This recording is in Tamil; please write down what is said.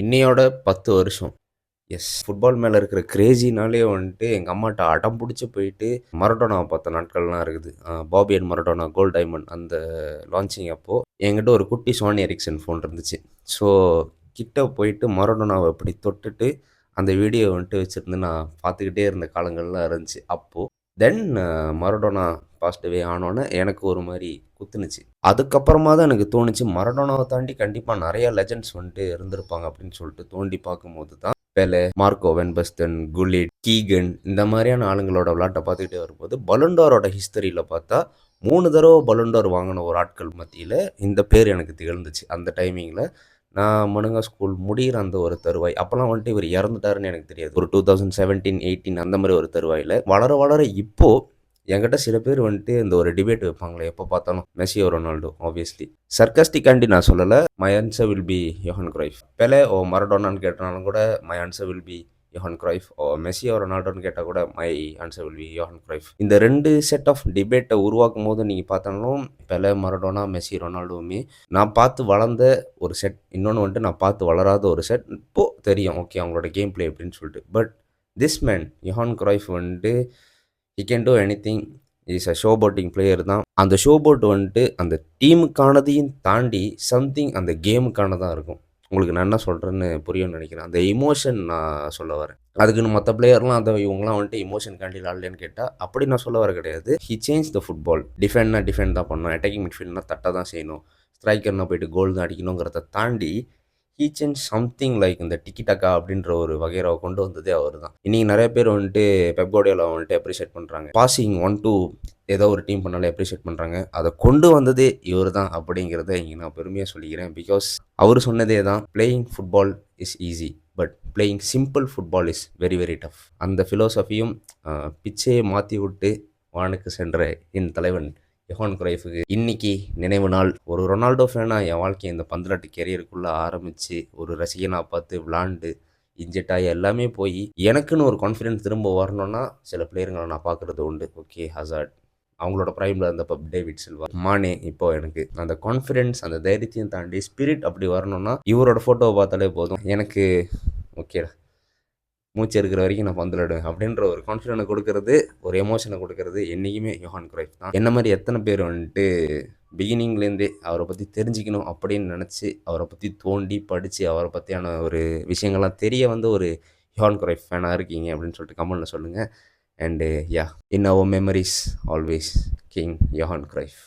இன்னையோட 10 வருஷம். ஃபுட்பால் மேல இருக்கிற கிரேஸினாலே வந்துட்டு எங்க அம்மாட்ட அடம் புடிச்சு போயிட்டு மரடோனாவ பார்த்த நாட்கள்லாம் இருக்குது. Bobby and Maradona gold diamond அந்த லான்ச்சிங் அப்போ என்கிட்ட ஒரு குட்டி சோனி எரிக்சன் ஃபோன் இருந்துச்சு. ஸோ கிட்ட போயிட்டு மரடோனாவ இப்படி தொட்டுட்டு அந்த வீடியோ வந்துட்டு வச்சிருந்து நான் பார்த்துக்கிட்டே இருந்த காலங்கள்லாம் இருந்துச்சு அப்போ. தென் மரடோனா பாஸ்ட் அவே ஆனோனே எனக்கு ஒரு மாரி குத்துனுச்சு. அதுக்கப்புறமா தான் எனக்கு தோணுச்சு, மரடோனாவ தாண்டி கண்டிப்பா நெறைய லெஜண்ட்ஸ் வந்துட்டு இருந்திருப்பாங்க அப்படின்னு சொல்லிட்டு தோண்டி பார்க்கும்போது தான் பெலே, மார்க்கோ வென் பஸ்டன், குலிட், கீகன் இந்த மாதிரியான ஆளுங்களோட விளையாட்ட பார்த்துக்கிட்டே வரும்போது, பலோன் ஹிஸ்டரியில பார்த்தா 3 தடவ பலோன் வாங்கின ஒரு ஆட்கள் மத்தியில இந்த பேர் எனக்கு திகழ்ந்துச்சு. அந்த டைமிங்கில நான் மனுங்கா ஸ்கூல் முடியிற அந்த ஒரு தருவாய். அப்பலாம் வந்துட்டு இவர் இறந்துட்டாருன்னு எனக்கு தெரியாது. ஒரு 2017, 18 அந்த மாரி ஒரு தருவாயில. வளர வளர இப்போ என்கிட்ட சில பேர் வந்துட்டு இந்த ஒரு டிபேட் வைப்பாங்களே எப்போ பார்த்தாலும். மெஸ்ஸியோ, ரொனால்டோ ஆப்வியஸ்லி. சர்காஸ்டிக்காண்டி நான் சொல்லல. My answer will be Johan Cruyff. Pele or மரடோனான்னு கேட்டாலும் கூட my answer will be Johan Cruyff. Or மெஸ்ஸியோ, ரொனால்டோன்னு கேட்டால் கூட my answer will be Johan Cruyff. இந்த 2 செட் ஆஃப் டிபேட்டை உருவாக்கும் போது நீங்கள் பார்த்தாலும் பெலே, மரடோனா, மெஸ்ஸி, ரொனால்டோவுமே நான் பார்த்து வளர்ந்த ஒரு செட். இன்னொன்று வந்துட்டு நான் பார்த்து வளராத ஒரு செட். இப்போது தெரியும் ஓகே அவங்களோட கேம் பிளே அப்படின்னு சொல்லிட்டு. But this man Johan Cruyff வந்துட்டு he can do anything. Is a showboating player தான். அந்த ஷோ போட் வந்துட்டு அந்த டீமுக்கானதையும் தாண்டி சம்திங் அந்த கேமுக்கானதாக இருக்கும். உங்களுக்கு நான் என்ன சொல்கிறேன்னு புரியும்னு நினைக்கிறேன். அந்த எமோஷன் நான் சொல்ல வரேன். அதுக்குன்னு மற்ற பிளேயர்லாம் அந்த இவங்கலாம் வந்துட்டு எமோஷனுக்காண்டி விளாட்லன்னு கேட்டால் அப்படி நான் சொல்ல வர கிடையாது. He change the football. டிஃபெண்ட்னா டிஃபெண்ட் தான் பண்ணணும். அட்டாக்கிங் மிட்ஃபீல்ட்னா தட்ட தான் செய்யணும். ஸ்ட்ரைக்கர்னா போயிட்டு கோல் தான் அடிக்கணுங்கிறத தாண்டி ஈச் அண்ட் சம்திங் லைக் இந்த டிக்கி டக்கா அப்படின்ற ஒரு வகையராவை கொண்டு வந்ததே அவர் தான். இன்றைக்கி நிறைய பேர் வந்துட்டு பெப் கார்டியோலாவை வந்துட்டு அப்ரிஷியேட் பண்ணுறாங்க. பாசிங் 1-2 ஏதோ ஒரு டீம் பண்ணாலே அப்ரிஷியேட் பண்ணுறாங்க. அதை கொண்டு வந்ததே இவர் தான் அப்படிங்கிறத இங்கே நான் பெருமையாக சொல்லிக்கிறேன். பிகாஸ் அவர் சொன்னதே தான், playing football is easy but playing simple football is very very tough. அந்த ஃபிலோசஃபியும் பிச்சையை மாற்றி விட்டு வானுக்கு சென்ற என் தலைவன் யோஹான் கிரைஃபுக்கு இன்னைக்கு நினைவு நாள். ஒரு ரொனால்டோ ஃபேனாக என் வாழ்க்கை இந்த பந்துலாட்டு கெரியருக்குள்ளே ஆரம்பித்து ஒரு ரசிகனாக பார்த்து விளாண்டு இன்ஜெக்ட் ஆகி எல்லாமே போய் எனக்குன்னு ஒரு கான்ஃபிடென்ஸ் திரும்ப வரணும்னா சில பிளேயருங்களை நான் பார்க்குறது உண்டு. ஓகே ஹசார்ட், அவங்களோட ப்ரைமில் இருந்தப்போ டேவிட் சில்வா, மானே. இப்போ எனக்கு அந்த கான்ஃபிடென்ஸ் அந்த தைரியத்தையும் தாண்டி ஸ்பிரிட் அப்படி வரணும்னா இவரோட ஃபோட்டோவை பார்த்தாலே போதும். எனக்கு ஓகே மூச்சு இருக்கிற வரைக்கும் நான் பந்து விளையாடுவேன் அப்படின்ற ஒரு கான்ஃபிடென்ட் கொடுக்கறது, ஒரு எமோஷனை கொடுக்கறது என்றைக்குமே யோஹான் கிரைஃப் தான். என்ன மாதிரி எத்தனை பேர் வந்துட்டு பிகினிங்லேருந்தே அவரை பற்றி தெரிஞ்சுக்கணும் அப்படின்னு நினச்சி அவரை பற்றி தோண்டி படித்து அவரை பற்றியான ஒரு விஷயங்கள்லாம் தெரிய வந்து ஒரு யோஹான் கிரைஃப் ஃபேனாக இருக்கீங்க அப்படின்னு சொல்லிட்டு கமெண்ட்டில் சொல்லுங்கள். And yeah, in our memories always king Johan Cruyff.